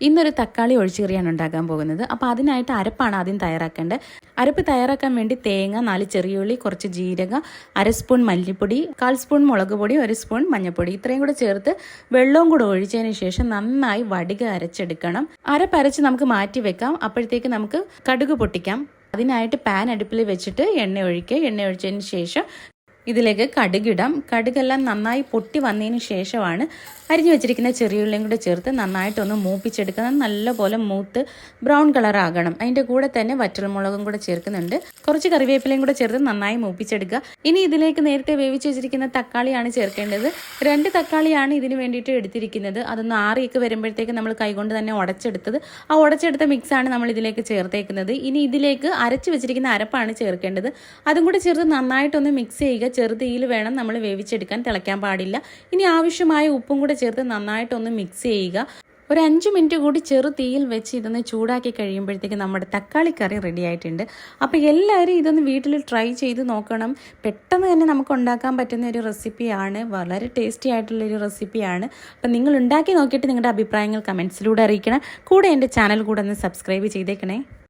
ഇന്നൊരു തക്കാളി ഒഴിച്ചുകറിയാണ് ഉണ്ടാക്കാൻ പോകുന്നത്. അപ്പോൾ അതിനായിട്ട് അരപ്പാണ് ആദ്യം തയ്യാറാക്കേണ്ടത്. അരപ്പ് തയ്യാറാക്കാൻ വേണ്ടി തേങ്ങ, 4 ചെറിയുള്ളി, കുറച്ച് ജീരകം, 1 സ്പൂൺ മല്ലിപ്പൊടി, 1/4 സ്പൂൺ മുളക് പൊടി, 1 സ്പൂൺ മഞ്ഞൾപ്പൊടി ഇത്രയും കൂടെ ചേർത്ത് വെള്ളവും കൂടെ ഒഴിച്ചതിന് ശേഷം നന്നായി വടിക അരച്ചെടുക്കണം. അരപ്പരച്ച് നമുക്ക് മാറ്റി വെക്കാം. അപ്പോഴത്തേക്ക് നമുക്ക് കടുക് പൊട്ടിക്കാം. അതിനായിട്ട് പാൻ അടുപ്പിൽ വെച്ചിട്ട് എണ്ണ ഒഴിച്ചതിന് ശേഷം ഇതിലേക്ക് കടുകിടാം. കടുകെല്ലാം നന്നായി പൊട്ടി വന്നതിന് ശേഷമാണ് അരിഞ്ഞു വെച്ചിരിക്കുന്ന ചെറിയുള്ളിയും കൂടെ ചേർത്ത് നന്നായിട്ടൊന്ന് മൂപ്പിച്ചെടുക്കുന്നത്. നല്ലപോലെ മൂത്ത് ബ്രൗൺ കളർ ആകണം. അതിൻ്റെ കൂടെ തന്നെ വറ്റൽമുളകും കൂടെ ചേർക്കുന്നുണ്ട്. കുറച്ച് കറിവേപ്പിലയും കൂടെ ചേർത്ത് നന്നായി മൂപ്പിച്ചെടുക്കുക. ഇനി ഇതിലേക്ക് നേരത്തെ വേവിച്ച് വെച്ചിരിക്കുന്ന തക്കാളിയാണ് ചേർക്കേണ്ടത്. 2 തക്കാളിയാണ് ഇതിന് വേണ്ടിയിട്ട് എടുത്തിരിക്കുന്നത്. അതൊന്ന് ആറിയൊക്കെ വരുമ്പോഴത്തേക്ക് നമ്മൾ കൈകൊണ്ട് തന്നെ ഉടച്ചെടുത്തത്. ആ ഉടച്ചെടുത്ത മിക്സാണ് നമ്മൾ ഇതിലേക്ക് ചേർത്തേക്കുന്നത്. ഇനി ഇതിലേക്ക് അരച്ച് വെച്ചിരിക്കുന്ന അരപ്പാണ് ചേർക്കേണ്ടത്. അതും കൂടെ ചേർത്ത് നന്നായിട്ടൊന്ന് മിക്സ് ചെയ്യുക. ചെറുതീയിൽ വേണം നമ്മൾ വേവിച്ചെടുക്കാൻ, തിളയ്ക്കാൻ പാടില്ല. ഇനി ആവശ്യമായ ഉപ്പും കൂടെ ചേർത്ത് നന്നായിട്ടൊന്ന് മിക്സ് ചെയ്യുക. ഒരു 5 മിനിറ്റ് കൂടി ചെറു തീയിൽ വെച്ച് ഇതൊന്ന് ചൂടാക്കി കഴിയുമ്പോഴത്തേക്ക് നമ്മുടെ തക്കാളി കറി റെഡി ആയിട്ടുണ്ട്. അപ്പോൾ എല്ലാവരും ഇതൊന്ന് വീട്ടിൽ ട്രൈ ചെയ്ത് നോക്കണം. പെട്ടെന്ന് തന്നെ നമുക്ക് ഉണ്ടാക്കാൻ പറ്റുന്ന ഒരു റെസിപ്പിയാണ്. വളരെ ടേസ്റ്റി ആയിട്ടുള്ളൊരു റെസിപ്പിയാണ്. അപ്പം നിങ്ങൾ ഉണ്ടാക്കി നോക്കിയിട്ട് നിങ്ങളുടെ അഭിപ്രായങ്ങൾ കമൻസിലൂടെ അറിയിക്കണം. കൂടെ എൻ്റെ ചാനൽ കൂടെ ഒന്ന് സബ്സ്ക്രൈബ് ചെയ്തേക്കണേ.